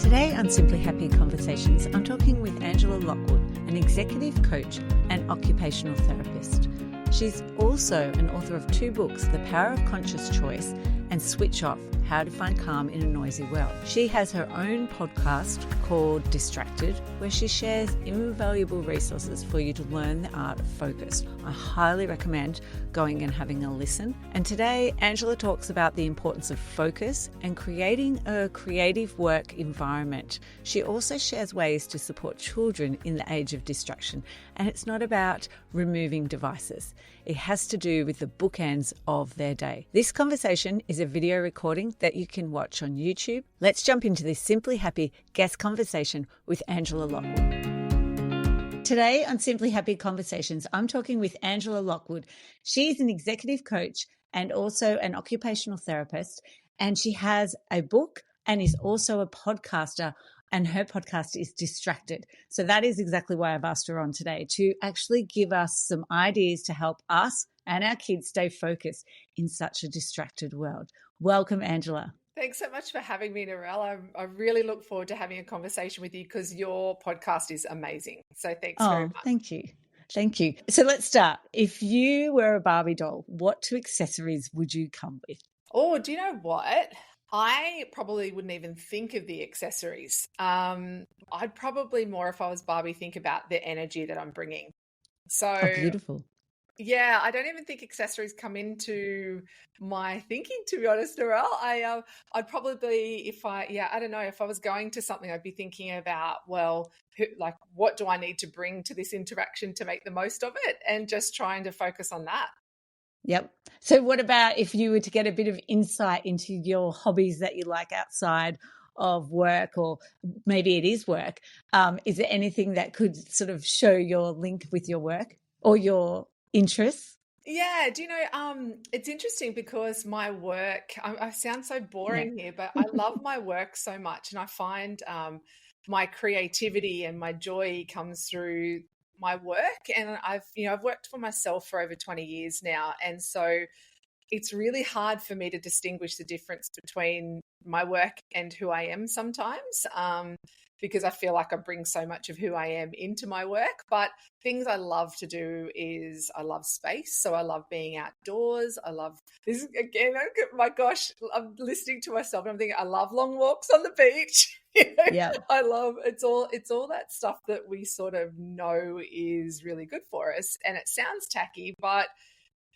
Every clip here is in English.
Today on Simply Happy Conversations, I'm talking with Angela Lockwood, an executive coach and occupational therapist. She's also an author of 2 books, The Power of Conscious Choice and Switch Off, How to Find Calm in a Noisy World. She has her own podcast called Distracted, where she shares invaluable resources for you to learn the art of focus. I highly recommend going and having a listen. And today, Angela talks about the importance of focus and creating a creative work environment. She also shares ways to support children in the age of distraction. And it's not about removing devices. It has to do with the bookends of their day. This conversation is a video recording that you can watch on YouTube. Let's jump into this Simply Happy guest conversation with Angela Lockwood. Today on Simply Happy Conversations, I'm talking with Angela Lockwood. She's an executive coach and also an occupational therapist, and she has a book and is also a podcaster, and her podcast is Distracted. So that is exactly why I've asked her on today, to actually give us some ideas to help us and our kids stay focused in such a distracted world. Welcome, Angela. Thanks so much for having me, Narelle. I really look forward to having a conversation with you because your podcast is amazing. So thanks very much. Thank you. Thank you. So let's start. If you were a Barbie doll, what 2 accessories would you come with? Oh, do you know what? I probably wouldn't even think of the accessories. I'd probably more, if I was Barbie, think about the energy that I'm bringing. So Beautiful. Yeah, I don't even think accessories come into my thinking, to be honest, Narelle. I'd probably, I don't know, if I was going to something, I'd be thinking about, well, what do I need to bring to this interaction to make the most of it, and just trying to focus on that. Yep. So what about if you were to get a bit of insight into your hobbies that you like outside of work, or maybe it is work? Is there anything that could sort of show your link with your work or your interests? Yeah, do you know, it's interesting because my work, I sound so boring here, but I love my work so much, and I find my creativity and my joy comes through my work. And I've worked for myself for over 20 years now, and so it's really hard for me to distinguish the difference between my work and who I am sometimes, because I feel like I bring so much of who I am into my work. But things I love to do is I love space. So I love being outdoors. I love this again. My gosh, I'm listening to myself and I'm thinking I love long walks on the beach. Yeah. I love it's all that stuff that we sort of know is really good for us. And it sounds tacky, but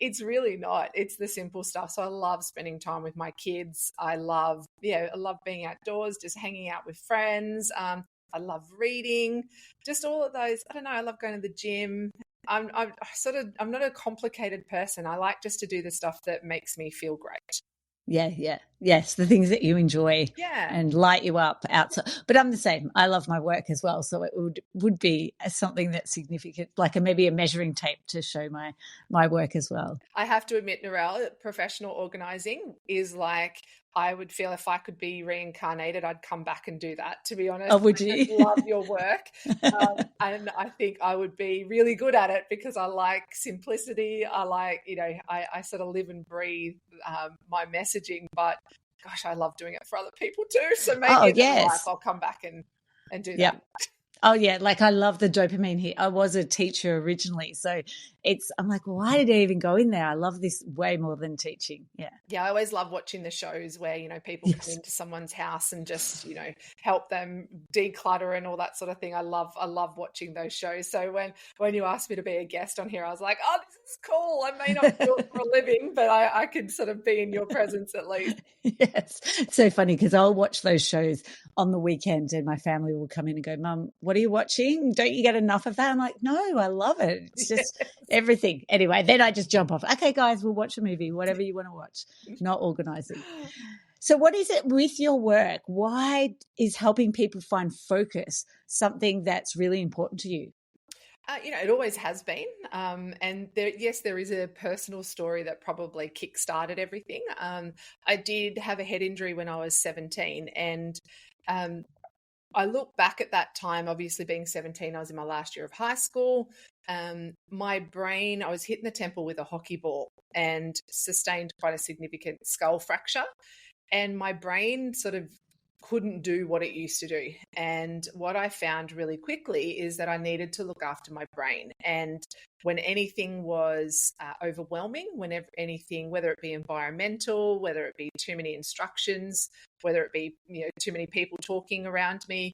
it's really not. It's the simple stuff. So I love spending time with my kids. I love being outdoors, just hanging out with friends. I love reading, just all of those. I don't know. I love going to the gym. I'm not a complicated person. I like just to do the stuff that makes me feel great. Yes, the things that you enjoy and light you up outside. But I'm the same. I love my work as well, so it would be something that's significant, like maybe a measuring tape to show my work as well. I have to admit, Narelle, professional organising is like, I would feel if I could be reincarnated, I'd come back and do that, to be honest. Oh, would you? I love your work. And I think I would be really good at it because I like simplicity. I like, I sort of live and breathe my messaging, but gosh, I love doing it for other people too. So maybe in life I'll come back and do that. Oh yeah, like I love the dopamine hit. I was a teacher originally, so I'm like, why did I even go in there? I love this way more than teaching. Yeah, I always love watching the shows where people come into someone's house and just help them declutter and all that sort of thing. I love watching those shows. So when you asked me to be a guest on here, I was like, oh, this is cool. I may not do it for a living, but I can sort of be in your presence at least. Yes, it's so funny because I'll watch those shows on the weekend and my family will come in and go, Mum, what are you watching? Don't you get enough of that? I'm like, no, I love it. It's just everything. Anyway, then I just jump off. Okay, guys, we'll watch a movie, whatever you want to watch, not organising. So what is it with your work? Why is helping people find focus something that's really important to you? It always has been. And there is a personal story that probably kick-started everything. I did have a head injury when I was 17, and I look back at that time, obviously being 17, I was in my last year of high school. My brain, I was hit in the temple with a hockey ball and sustained quite a significant skull fracture. And my brain sort of couldn't do what it used to do. And what I found really quickly is that I needed to look after my brain. And when anything was overwhelming, whenever anything, whether it be environmental, whether it be too many instructions, whether it be too many people talking around me,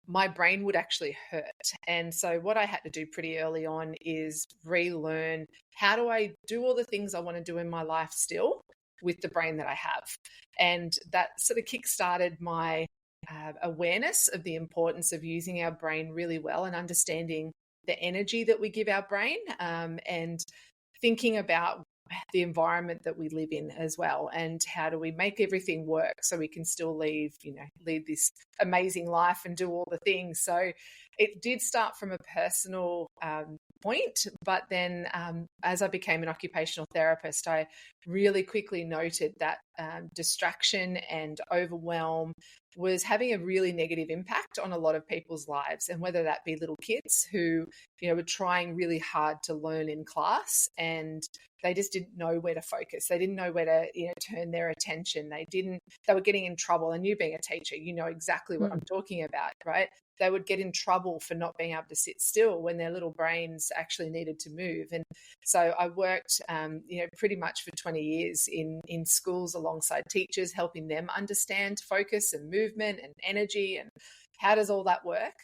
my brain would actually hurt. And so what I had to do pretty early on is relearn, how do I do all the things I want to do in my life still with the brain that I have? And that sort of kickstarted my awareness of the importance of using our brain really well and understanding the energy that we give our brain, and thinking about the environment that we live in as well, and how do we make everything work so we can still lead this amazing life and do all the things. So it did start from a personal point, but then as I became an occupational therapist, I really quickly noted that distraction and overwhelm was having a really negative impact on a lot of people's lives, and whether that be little kids who were trying really hard to learn in class, and they just didn't know where to focus. They didn't know where to turn their attention. They were getting in trouble. And you being a teacher, you know exactly what I'm talking about, right? They would get in trouble for not being able to sit still when their little brains actually needed to move. And so I worked, pretty much for 20 years in schools alongside teachers, helping them understand focus and movement and energy and how does all that work.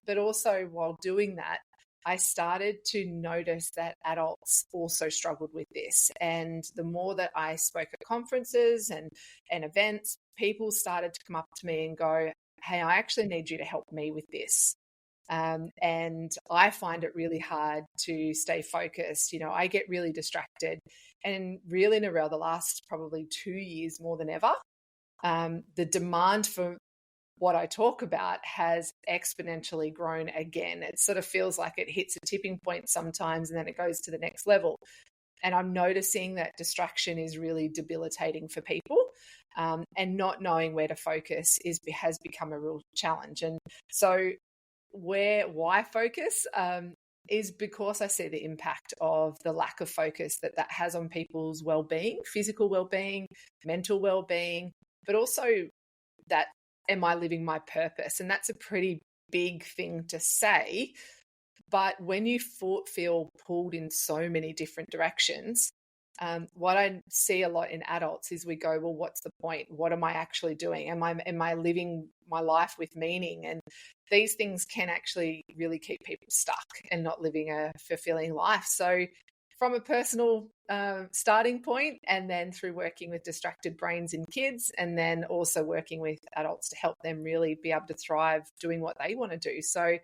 But also while doing that, I started to notice that adults also struggled with this. And the more that I spoke at conferences and events, people started to come up to me and go, hey, I actually need you to help me with this. And I find it really hard to stay focused. I get really distracted. And really, Narelle, the last probably 2 years more than ever, the demand for what I talk about has exponentially grown again. It sort of feels like it hits a tipping point sometimes and then it goes to the next level. And I'm noticing that distraction is really debilitating for people, and not knowing where to focus has become a real challenge. And so why focus is because I see the impact of the lack of focus that has on people's well-being, physical well-being, mental well-being, but also that, am I living my purpose? And that's a pretty big thing to say. But when you feel pulled in so many different directions, what I see a lot in adults is we go, well, what's the point? What am I actually doing? Am I living my life with meaning? And these things can actually really keep people stuck and not living a fulfilling life. So from a personal starting point, and then through working with distracted brains in kids, and then also working with adults to help them really be able to thrive doing what they want to do. So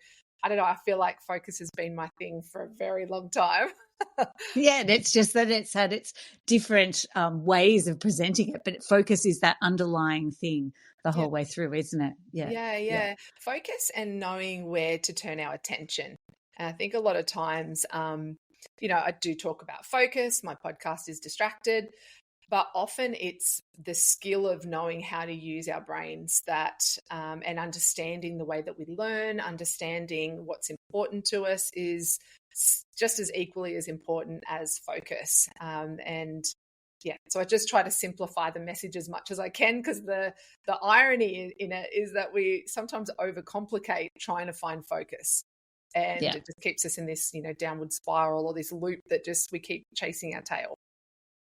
I don't know, I feel like focus has been my thing for a very long time. Yeah, and it's just that it's had its different ways of presenting it, but focus is that underlying thing the whole way through, isn't it? Yeah. Focus and knowing where to turn our attention. And I think a lot of times, I do talk about focus. My podcast is Distracted, but often it's the skill of knowing how to use our brains and understanding the way that we learn, understanding what's important to us is just as equally as important as focus. So I just try to simplify the message as much as I can, because the irony in it is that we sometimes overcomplicate trying to find focus. And it just keeps us in this, downward spiral, or this loop that just we keep chasing our tail.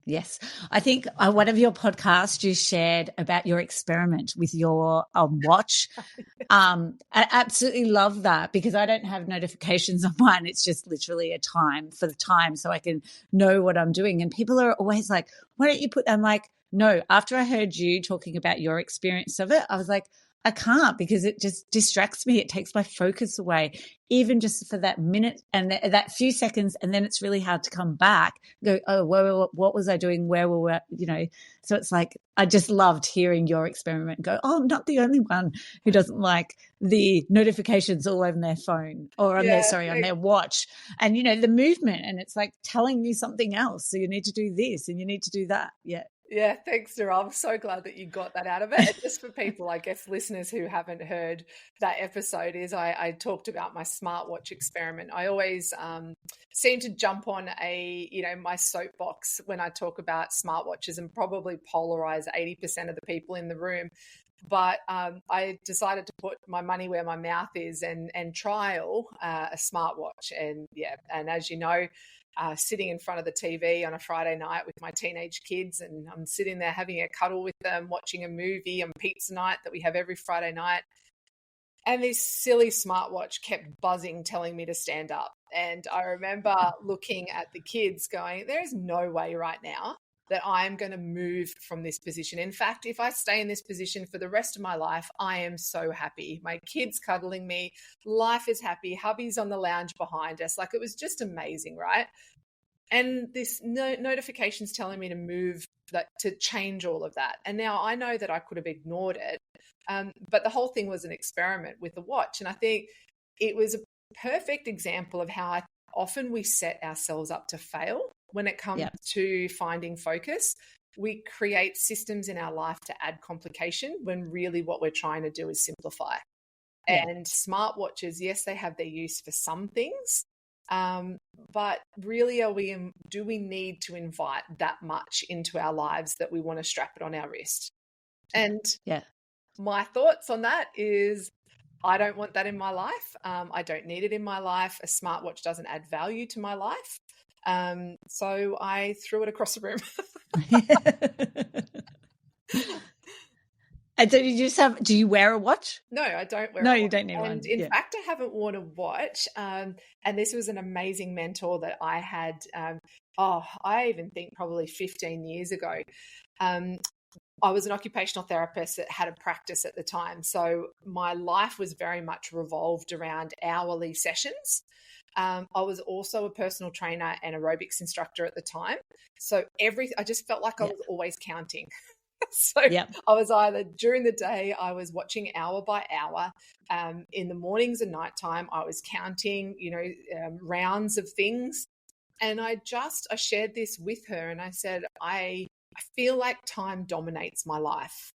Yes. I think one of your podcasts you shared about your experiment with your watch. I absolutely love that, because I don't have notifications on mine. It's just literally a time for the time so I can know what I'm doing. And people are always like, why don't you put that? I'm like, no, after I heard you talking about your experience of it, I was like, I can't, because it just distracts me. It takes my focus away, even just for that minute and that few seconds. And then it's really hard to come back, go, oh, what was I doing? Where were we? So it's like, I just loved hearing your experiment and go, oh, I'm not the only one who doesn't like the notifications all over their phone or on their watch, and, the movement, and it's like telling you something else. So you need to do this and you need to do that. Yeah. Yeah, thanks, Nora. I'm so glad that you got that out of it. And just for people, I guess, listeners who haven't heard that episode, is I talked about my smartwatch experiment. I always seem to jump on my soapbox when I talk about smartwatches and probably polarize 80% of the people in the room. But I decided to put my money where my mouth is and trial a smartwatch. And as you know, sitting in front of the TV on a Friday night with my teenage kids, and I'm sitting there having a cuddle with them, watching a movie on pizza night that we have every Friday night. And this silly smartwatch kept buzzing, telling me to stand up. And I remember looking at the kids going, there is no way right now that I'm going to move from this position. In fact, if I stay in this position for the rest of my life, I am so happy. My kids cuddling me, life is happy, hubby's on the lounge behind us. Like, it was just amazing, right? And this notification's telling me to move, that to change all of that. And now I know that I could have ignored it, but the whole thing was an experiment with the watch. And I think it was a perfect example of how often we set ourselves up to fail when it comes to finding focus. We create systems in our life to add complication when really what we're trying to do is simplify. And smartwatches, yes, they have their use for some things, but really do we need to invite that much into our lives that we want to strap it on our wrist? And my thoughts on that is, I don't want that in my life. I don't need it in my life. A smartwatch doesn't add value to my life. So I threw it across the room. And so do you wear a watch? No, I don't wear No, a watch. you don't need one. And in fact, I haven't worn a watch. And this was an amazing mentor that I had. I even think probably 15 years ago. I was an occupational therapist that had a practice at the time. So my life was very much revolved around hourly sessions. I was also a personal trainer and aerobics instructor at the time. So I just felt like I was always counting. So I was either during the day, I was watching hour by hour. In the mornings and nighttime, I was counting, rounds of things. And I shared this with her, and I said, I feel like time dominates my life.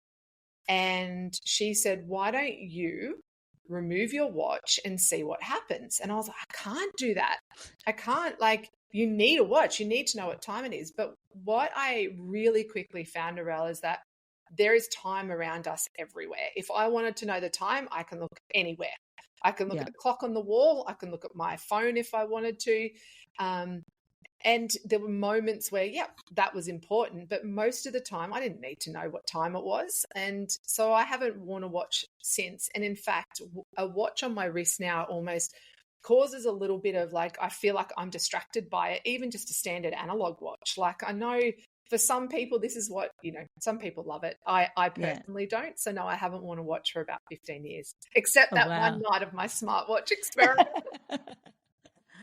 And she said, why don't you remove your watch and see what happens? And I was like, I can't do that. I can't. Like, you need a watch. You need to know what time it is. But what I really quickly found, Narelle, is that there is time around us everywhere. If I wanted to know the time, I can look anywhere. I can look at the clock on the wall. I can look at my phone if I wanted to. And there were moments where, that was important. But most of the time, I didn't need to know what time it was. And so I haven't worn a watch since. And in fact, a watch on my wrist now almost causes a little bit of I feel like I'm distracted by it, even just a standard analog watch. Like, I know for some people, this is what, some people love it. I personally don't. So no, I haven't worn a watch for about 15 years, except that one night of my smartwatch experiment.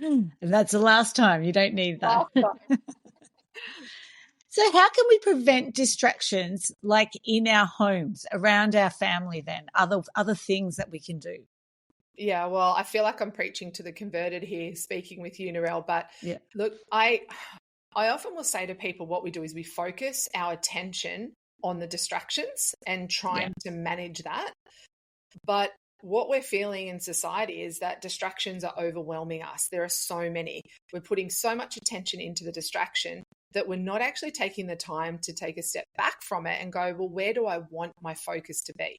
And that's the last time. You don't need that. So how can we prevent distractions like in our homes, around our family then, other things that we can do? Yeah, well, I feel like I'm preaching to the converted here, speaking with you, Narelle. But look, I often will say to people, what we do is we focus our attention on the distractions and trying to manage that. But what we're feeling in society is that distractions are overwhelming us. There are so many. We're putting so much attention into the distraction that we're not actually taking the time to take a step back from it and go, well, where do I want my focus to be?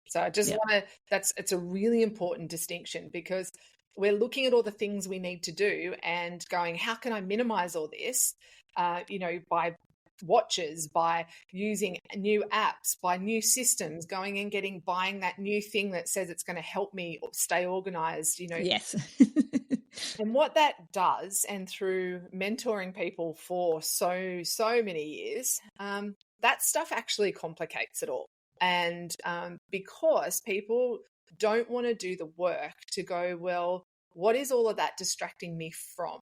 So I just want to, it's a really important distinction, because we're looking at all the things we need to do and going, how can I minimize all this? By watches, by using new apps, by new systems, going and buying that new thing that says it's going to help me stay organized, Yes. And what that does, and through mentoring people for so many years, that stuff actually complicates it all. And because people don't want to do the work to go, well, what is all of that distracting me from?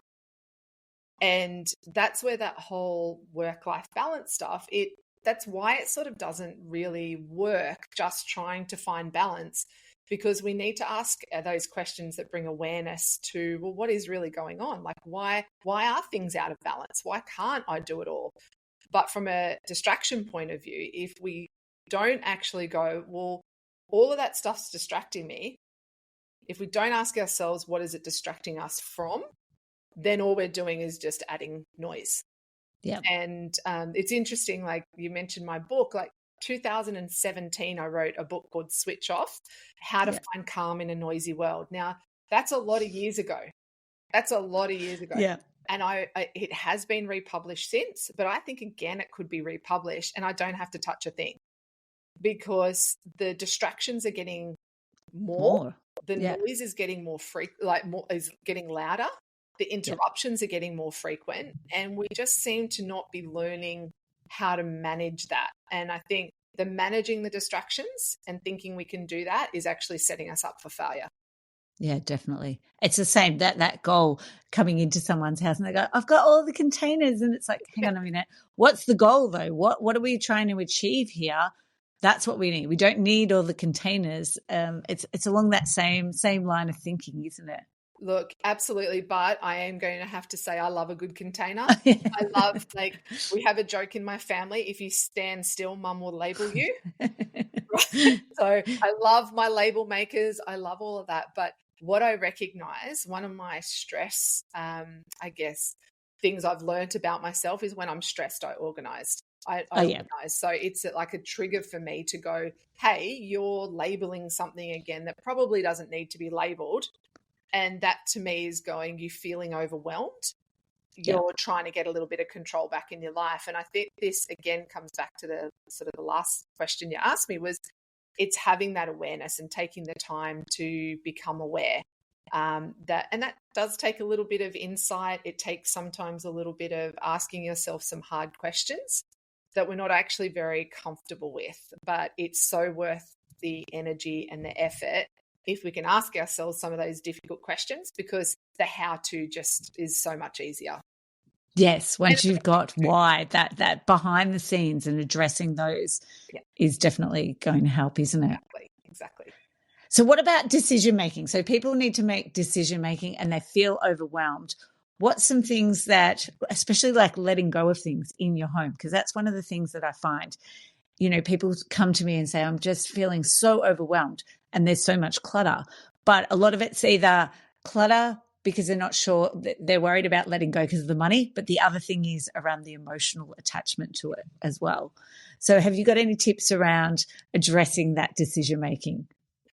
And that's where that whole work-life balance stuff, that's why it sort of doesn't really work, just trying to find balance, because we need to ask those questions that bring awareness to, well, what is really going on? Like, why are things out of balance? Why can't I do it all? But from a distraction point of view, if we don't actually go, well, all of that stuff's distracting me, if we don't ask ourselves, what is it distracting us from, then all we're doing is just adding noise. Yeah. And it's interesting, like you mentioned my book, like 2017, I wrote a book called Switch Off, How to Find Calm in a Noisy World. Now, that's a lot of years ago. Yeah. And it has been republished since, but I think, again, it could be republished and I don't have to touch a thing because the distractions are getting more. The noise is getting more is getting louder. The interruptions are getting more frequent, and we just seem to not be learning how to manage that. And I think the managing the distractions and thinking we can do that is actually setting us up for failure. Yeah, definitely. It's the same, that goal coming into someone's house and they go, I've got all the containers. And it's like, hang on a minute. What's the goal though? What are we trying to achieve here? That's what we need. We don't need all the containers. It's along that same line of thinking, isn't it? Look, absolutely. But I am going to have to say I love a good container. I love, like, we have a joke in my family. If you stand still, mum will label you. Right? So I love my label makers. I love all of that. But what I recognize, one of my stress, I guess, things I've learned about myself is when I'm stressed, I organize. I organize. So it's like a trigger for me to go, hey, you're labeling something again that probably doesn't need to be labeled. And that to me is going, you feeling overwhelmed. You're trying to get a little bit of control back in your life. And I think this again comes back to the sort of the last question you asked me, was it's having that awareness and taking the time to become aware. That does take a little bit of insight. It takes sometimes a little bit of asking yourself some hard questions that we're not actually very comfortable with, but it's so worth the energy and the effort if we can ask ourselves some of those difficult questions, because the how-to just is so much easier. Yes, once you've got why, that behind the scenes and addressing those is definitely going to help, isn't it? Exactly. So what about decision making? So people need to make decision making and they feel overwhelmed. What's some things that, especially like letting go of things in your home? Because that's one of the things that I find, people come to me and say, I'm just feeling so overwhelmed and there's so much clutter. But a lot of it's either clutter because they're not sure, they're worried about letting go because of the money. But the other thing is around the emotional attachment to it as well. So have you got any tips around addressing that decision making?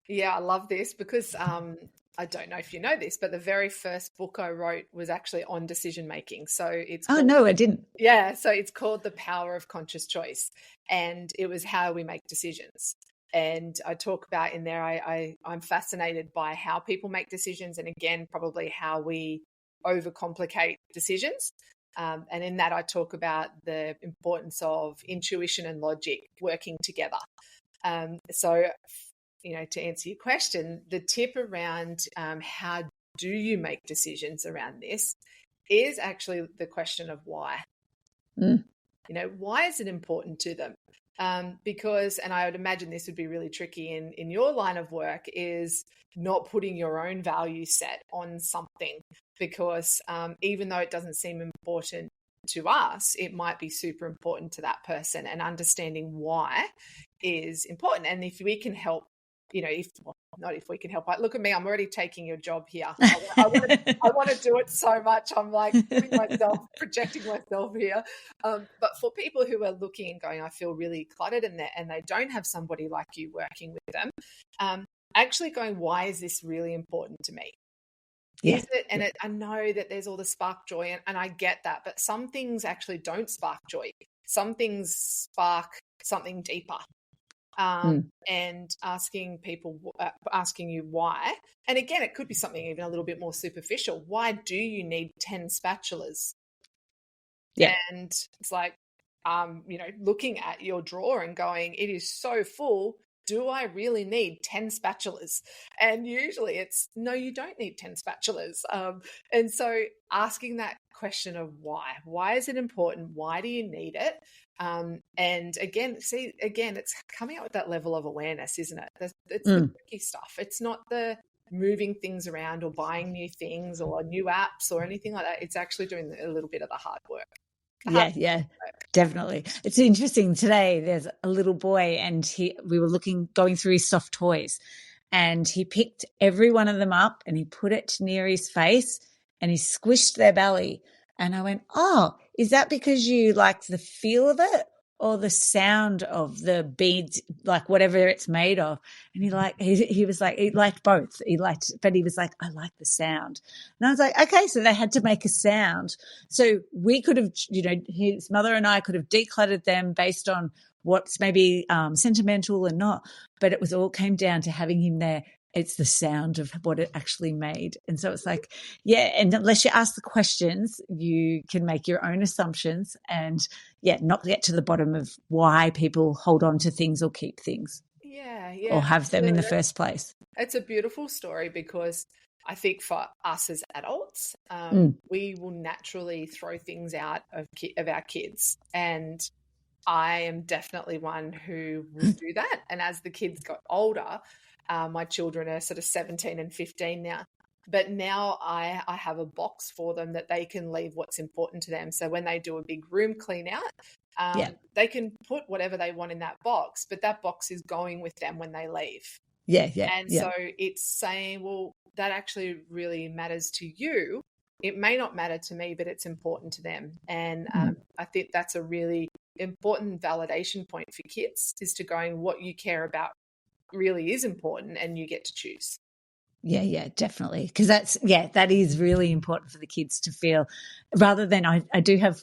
Yeah, I love this because I don't know if you know this, but the very first book I wrote was actually on decision making. So it's Oh, no, I didn't. Yeah, so it's called The Power of Conscious Choice, and it was how we make decisions. And I talk about in there, I'm fascinated by how people make decisions, and again, probably how we overcomplicate decisions. And in that, I talk about the importance of intuition and logic working together. So, to answer your question, the tip around how do you make decisions around this is actually the question of why. Why is it important to them? Because, and I would imagine this would be really tricky in your line of work, is not putting your own value set on something, because even though it doesn't seem important to us, it might be super important to that person, and understanding why is important. And if we can help, not if we can help. Look at me, I'm already taking your job here. I want to do it so much. I'm like projecting myself here. But for people who are looking and going, I feel really cluttered, and they don't have somebody like you working with them, actually going, why is this really important to me? Yeah. Is it? And I know that there's all the spark joy, and I get that, but some things actually don't spark joy. Some things spark something deeper. And asking you why. And again, it could be something even a little bit more superficial. Why do you need 10 spatulas? Yeah. And it's like, looking at your drawer and going, it is so full. Do I really need 10 spatulas? And usually it's, no, you don't need 10 spatulas. And so asking that question of why is it important? Why do you need it? And again, it's coming up with that level of awareness, isn't it? It's the tricky stuff. It's not the moving things around or buying new things or new apps or anything like that. It's actually doing a little bit of the hard work. Yeah, yeah, definitely. It's interesting today. There's a little boy, and we were going through his soft toys, and he picked every one of them up and he put it near his face and he squished their belly. And I went, "Oh, is that because you liked the feel of it or the sound of the beads, like whatever it's made of?" And he was like, he liked both. But he was like, "I like the sound." And I was like, "Okay." So they had to make a sound. So we could have, his mother and I could have decluttered them based on what's maybe sentimental and not, but it was all came down to having him there. It's the sound of what it actually made. And so it's like, yeah, and unless you ask the questions, you can make your own assumptions and, not get to the bottom of why people hold on to things or keep things Yeah, or have them in absolutely. the first place. It's a beautiful story because I think for us as adults, we will naturally throw things out of our kids. And I am definitely one who will do that. And as the kids got older, my children are sort of 17 and 15 now. But now I have a box for them that they can leave what's important to them. So when they do a big room clean out, they can put whatever they want in that box, but that box is going with them when they leave. And so it's saying, well, that actually really matters to you. It may not matter to me, but it's important to them. And I think that's a really important validation point for kids, is to going, what you care about really is important and you get to choose. Yeah, definitely. Because that is really important for the kids to feel, rather than I do have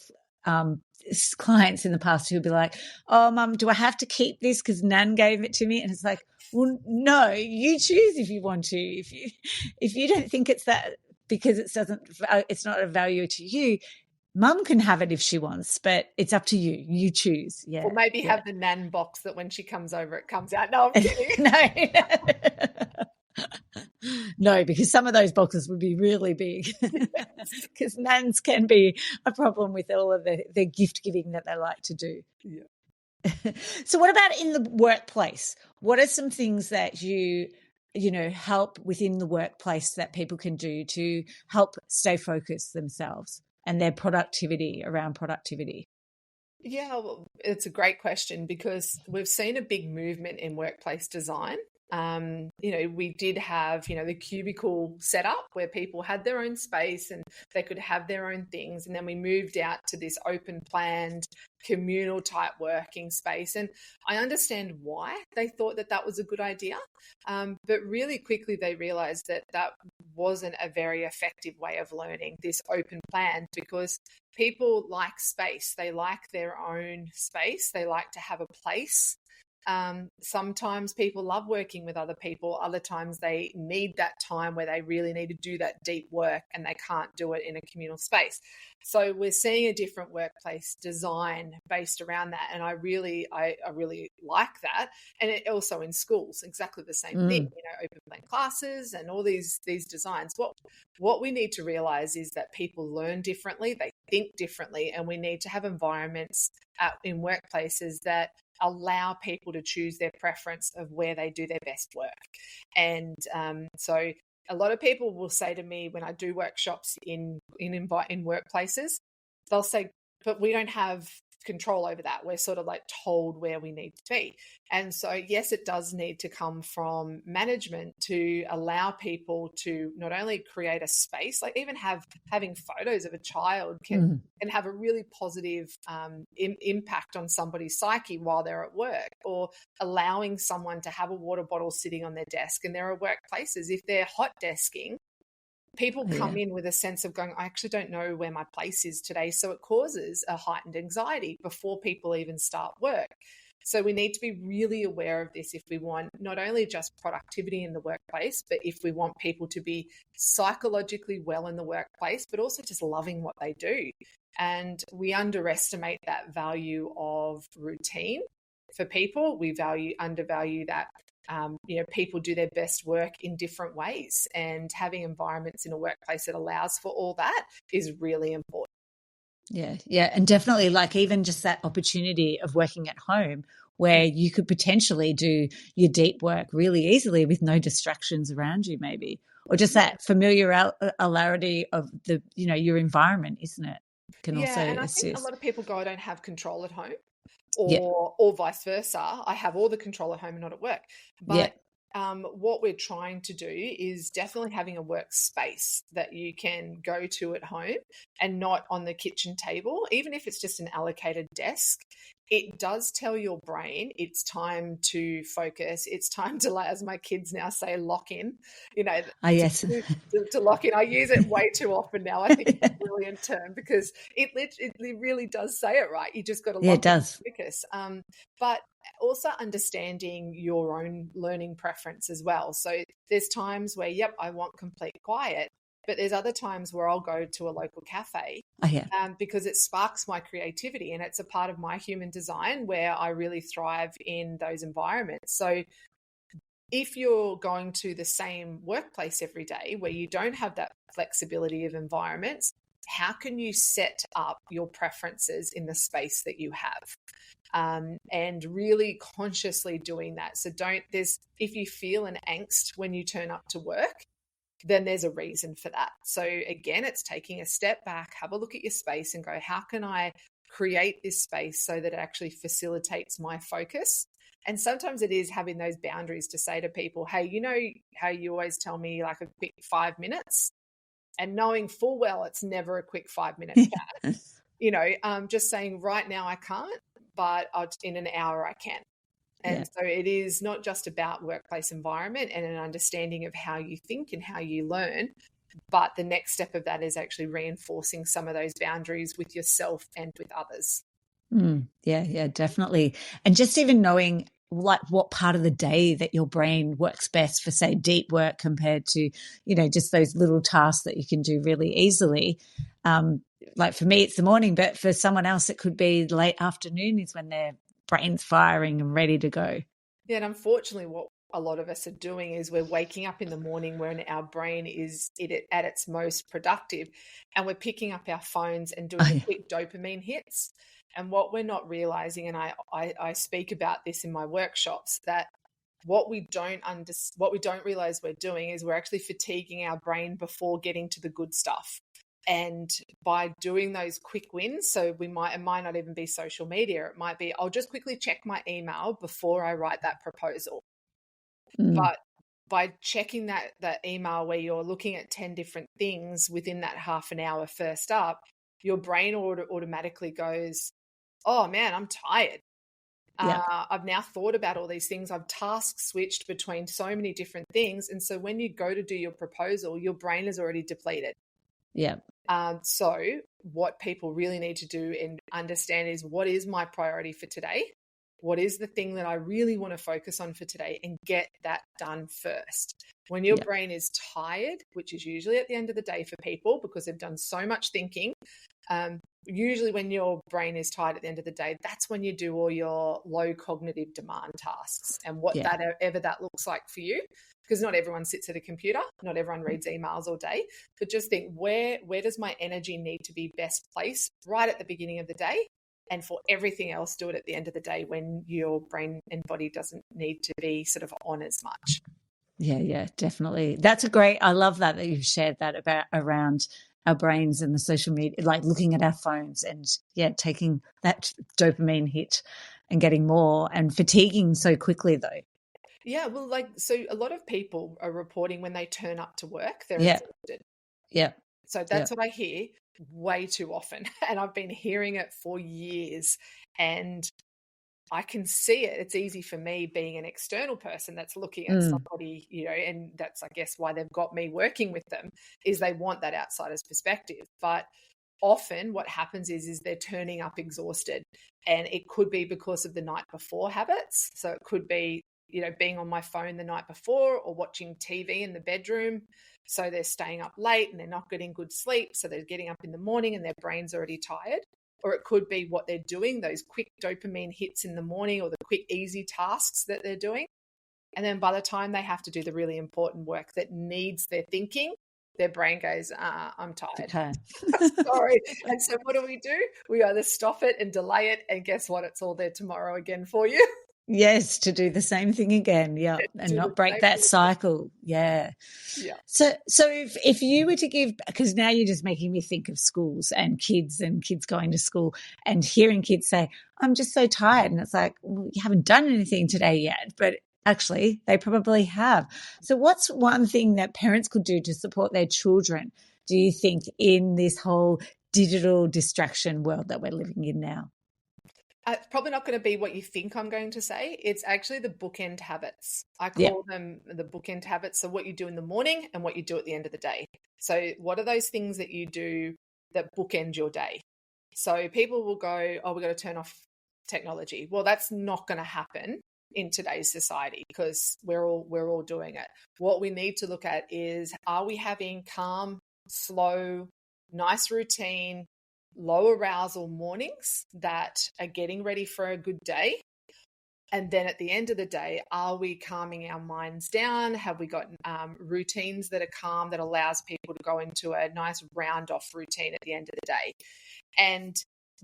clients in the past who'll be like, "Oh, Mum, do I have to keep this because Nan gave it to me?" And it's like, well, no, you choose if you want to. If you don't think it's that because it's not a value to you, Mum can have it if she wants, but it's up to you. You choose. Yeah. Or maybe have the Nan box that when she comes over, it comes out. No, I'm kidding. No. No, because some of those boxes would be really big. Because nans can be a problem with all of the gift giving that they like to do. Yeah. So what about in the workplace? What are some things that you help within the workplace that people can do to help stay focused themselves and their productivity around productivity? Yeah, well, it's a great question because we've seen a big movement in workplace design. We did have, the cubicle setup where people had their own space and they could have their own things. And then we moved out to this open planned communal type working space. And I understand why they thought that that was a good idea. But really quickly, they realized that that wasn't a very effective way of learning, this open plan, because people like space. They like their own space. They like to have a place. Sometimes people love working with other people. Other times they need that time where they really need to do that deep work and they can't do it in a communal space. So we're seeing a different workplace design based around that. And I really like that. And it also in schools, exactly the same thing, open plan classes and all these designs. What we need to realize is that people learn differently, they think differently, and we need to have environments in workplaces that allow people to choose their preference of where they do their best work. And so a lot of people will say to me when I do workshops in workplaces, they'll say, but we don't have control over that. We're sort of like told where we need to be. And so, yes, it does need to come from management to allow people to not only create a space, like even having photos of a child can have a really positive impact on somebody's psyche while they're at work, or allowing someone to have a water bottle sitting on their desk. And there are workplaces, if they're hot desking, people come in with a sense of going, I actually don't know where my place is today. So it causes a heightened anxiety before people even start work. So we need to be really aware of this if we want not only just productivity in the workplace, but if we want people to be psychologically well in the workplace, but also just loving what they do. And we underestimate that value of routine for people. We undervalue that. People do their best work in different ways, and having environments in a workplace that allows for all that is really important. Yeah. And definitely, like, even just that opportunity of working at home where you could potentially do your deep work really easily with no distractions around you, maybe, or just that familiarity of your environment, isn't it? can also Yeah, and I think a assist. lot of people go, I don't have control at home, Yeah, or vice versa. I have all the control at home and not at work. yeah, But what we're trying to do is definitely having a workspace that you can go to at home and not on the kitchen table, even if it's just an allocated desk. It does tell your brain it's time to focus. It's time to, like, as my kids now say, lock in. You know, yes. to lock in. I use it way too often now. I think it's a brilliant term because it really does say it right. You just got to Yeah, it lock in does. and focus. But also understanding your own learning preference as well. So there's times where, yep, I want complete quiet, but there's other times where I'll go to a local cafe Oh, yeah. because it sparks my creativity, and it's a part of my human design where I really thrive in those environments. So if you're going to the same workplace every day where you don't have that flexibility of environments, how can you set up your preferences in the space that you have? And really consciously doing that. So if you feel an angst when you turn up to work, then there's a reason for that. So again, it's taking a step back, have a look at your space and go, how can I create this space so that it actually facilitates my focus? And sometimes it is having those boundaries to say to people, hey, you know how you always tell me like a quick 5 minutes, and knowing full well it's never a quick 5 minute chat, just saying right now I can't, but in an hour I can. Yeah. And so it is not just about workplace environment and an understanding of how you think and how you learn, but the next step of that is actually reinforcing some of those boundaries with yourself and with others. Yeah, definitely. And just even knowing like what part of the day that your brain works best for, say, deep work compared to, just those little tasks that you can do really easily. Like for me, it's the morning, but for someone else, it could be late afternoon is when their brain's firing and ready to go. Yeah, and unfortunately, what a lot of us are doing is we're waking up in the morning when our brain is at its most productive, and we're picking up our phones and doing the quick dopamine hits. And what we're not realizing, and I speak about this in my workshops, that what we don't realize we're doing is we're actually fatiguing our brain before getting to the good stuff. And by doing those quick wins, so it might not even be social media. It might be, I'll just quickly check my email before I write that proposal. But by checking that email where you're looking at 10 different things within that half an hour first up, your brain automatically goes, oh man, I'm tired. Yeah. I've now thought about all these things. I've task switched between so many different things. And so when you go to do your proposal, your brain is already depleted. Yeah. So what people really need to do and understand is, what is my priority for today? What is the thing that I really want to focus on for today, and get that done first. When your brain is tired, which is usually at the end of the day for people because they've done so much thinking, usually when your brain is tired at the end of the day, that's when you do all your low cognitive demand tasks, and whatever that looks like for you. Because not everyone sits at a computer, not everyone reads emails all day, but just think, where does my energy need to be best placed right at the beginning of the day? And for everything else, do it at the end of the day when your brain and body doesn't need to be sort of on as much. Yeah, definitely. I love that you've shared that around our brains and the social media, like looking at our phones and taking that dopamine hit and getting more, and fatiguing so quickly though. Yeah, well, so a lot of people are reporting when they turn up to work, they're Yeah. exhausted. Yeah. So that's what I hear way too often. And I've been hearing it for years, and I can see it. It's easy for me being an external person that's looking at somebody, and that's, I guess, why they've got me working with them, is they want that outsider's perspective. But often what happens is they're turning up exhausted, and it could be because of the night before habits. So it could be, being on my phone the night before or watching TV in the bedroom. So they're staying up late and they're not getting good sleep. So they're getting up in the morning and their brain's already tired. Or it could be what they're doing, those quick dopamine hits in the morning, or the quick, easy tasks that they're doing. And then by the time they have to do the really important work that needs their thinking, their brain goes, I'm tired. Okay. Sorry. And so what do? We either stop it and delay it, and guess what? It's all there tomorrow again for you. Yes, to do the same thing again. Yeah. And Do not the break same that thing. cycle. Yeah. Yeah. So if you were to give, because now you're just making me think of schools and kids going to school and hearing kids say, I'm just so tired. And it's like, well, you haven't done anything today yet, but actually they probably have. So what's one thing that parents could do to support their children, do you think, in this whole digital distraction world that we're living in now? It's probably not going to be what you think I'm going to say. It's actually the bookend habits. I Yeah. call them the bookend habits. So what you do in the morning and what you do at the end of the day. So what are those things that you do that bookend your day? So people will go, oh, we've got to turn off technology. Well, that's not going to happen in today's society because we're all doing it. What we need to look at is, are we having calm, slow, nice routine, low arousal mornings that are getting ready for a good day? And then at the end of the day, are we calming our minds down? Have we got routines that are calm that allows people to go into a nice round off routine at the end of the day? And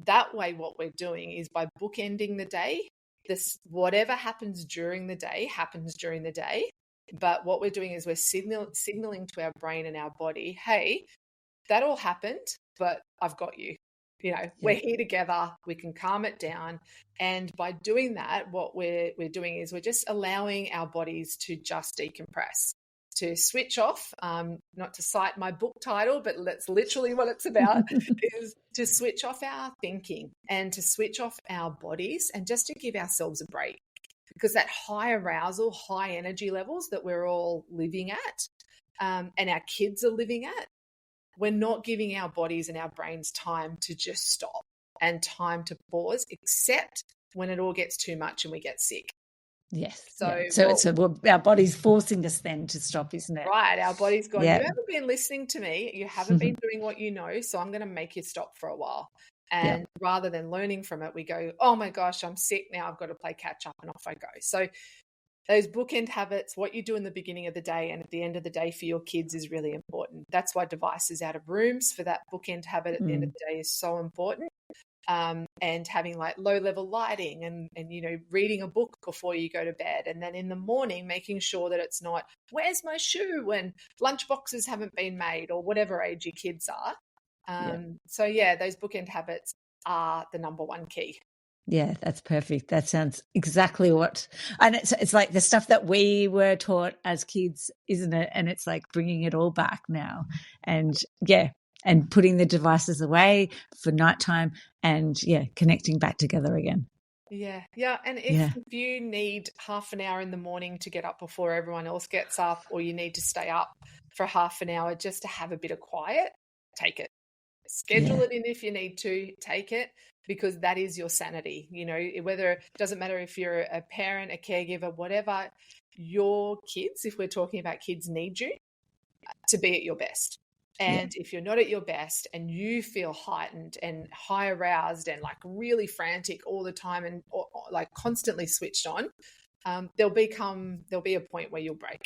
that way, what we're doing is by bookending the day, this whatever happens during the day happens during the day. But what we're doing is we're signaling to our brain and our body, hey, that all happened, but I've got you. We're here together. We can calm it down. And by doing that, what we're doing is we're just allowing our bodies to just decompress, to switch off, not to cite my book title, but that's literally what it's about, is to switch off our thinking and to switch off our bodies and just to give ourselves a break. Because that high arousal, high energy levels that we're all living at, and our kids are living at, we're not giving our bodies and our brains time to just stop and time to pause, except when it all gets too much and we get sick. Yes. So, our body's forcing us then to stop, isn't it? right. Our body's gone, Yeah. you haven't been listening to me. You haven't been doing what you know. So I'm going to make you stop for a while. And rather than learning from it, we go, oh my gosh, I'm sick now. I've got to play catch up, and off I go. So those bookend habits, what you do in the beginning of the day and at the end of the day for your kids is really important. That's why devices out of rooms for that bookend habit at the end of the day is so important. And having like low level lighting and reading a book before you go to bed. And then in the morning, making sure that it's not, where's my shoe when lunch boxes haven't been made, or whatever age your kids are. So those bookend habits are the number one key. Yeah, that's perfect. That sounds exactly what, and it's like the stuff that we were taught as kids, isn't it? And it's like bringing it all back now, and and putting the devices away for nighttime, and connecting back together again. Yeah. And if you need half an hour in the morning to get up before everyone else gets up, or you need to stay up for half an hour just to have a bit of quiet, take it. Schedule it in if you need to, take it, because that is your sanity. Whether it doesn't matter if you're a parent, a caregiver, whatever, your kids, if we're talking about kids, need you to be at your best. And if you're not at your best and you feel heightened and high aroused and like really frantic all the time and like constantly switched on, there'll be a point where you'll break.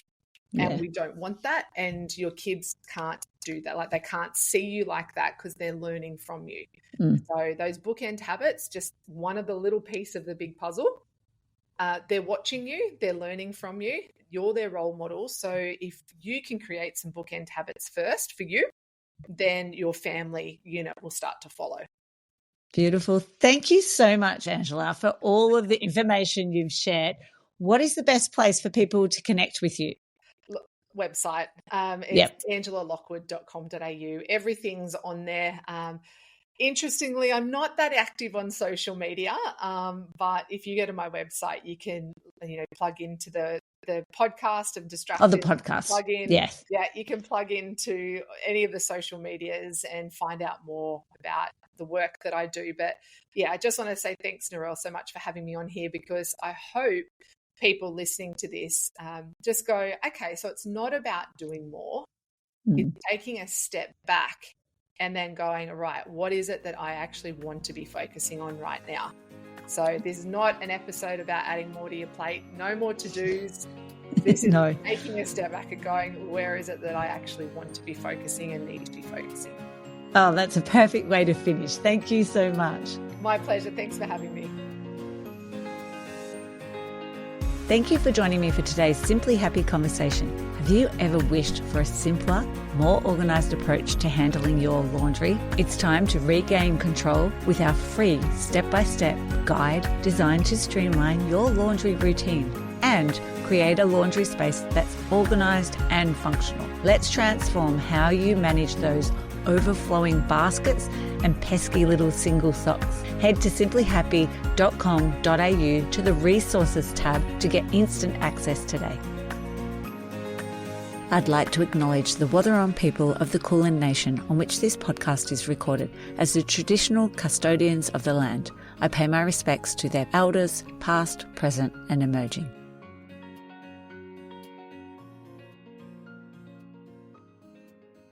And we don't want that. And your kids can't do that. Like, they can't see you like that because they're learning from you. So those bookend habits, just one of the little piece of the big puzzle. They're watching you. They're learning from you. You're their role model. So if you can create some bookend habits first for you, then your family unit will start to follow. Beautiful. Thank you so much, Angela, for all of the information you've shared. What is the best place for people to connect with you? Website. It's angelalockwood.com.au. Everything's on there. Interestingly, I'm not that active on social media, but if you go to my website, you can plug into the podcast of Distracted. Oh, the podcast. Plug in. Yes. Yeah, you can plug into any of the social medias and find out more about the work that I do. But I just want to say thanks, Narelle, so much for having me on here, because I hope people listening to this just go, okay, so it's not about doing more. It's taking a step back and then going, all right, what is it that I actually want to be focusing on right now? So this is not an episode about adding more to your plate, no more to-dos. This is taking a step back and going, where is it that I actually want to be focusing and need to be focusing? Oh, that's a perfect way to finish. Thank you so much. My pleasure. Thanks for having me. Thank you for joining me for today's Simply Happy conversation. Have you ever wished for a simpler, more organised approach to handling your laundry? It's time to regain control with our free step-by-step guide designed to streamline your laundry routine and create a laundry space that's organised and functional. Let's transform how you manage those overflowing baskets and pesky little single socks. Head to simplyhappy.com.au to the resources tab to get instant access today. I'd like to acknowledge the Wathaurong people of the Kulin Nation on which this podcast is recorded as the traditional custodians of the land. I pay my respects to their elders, past, present and emerging.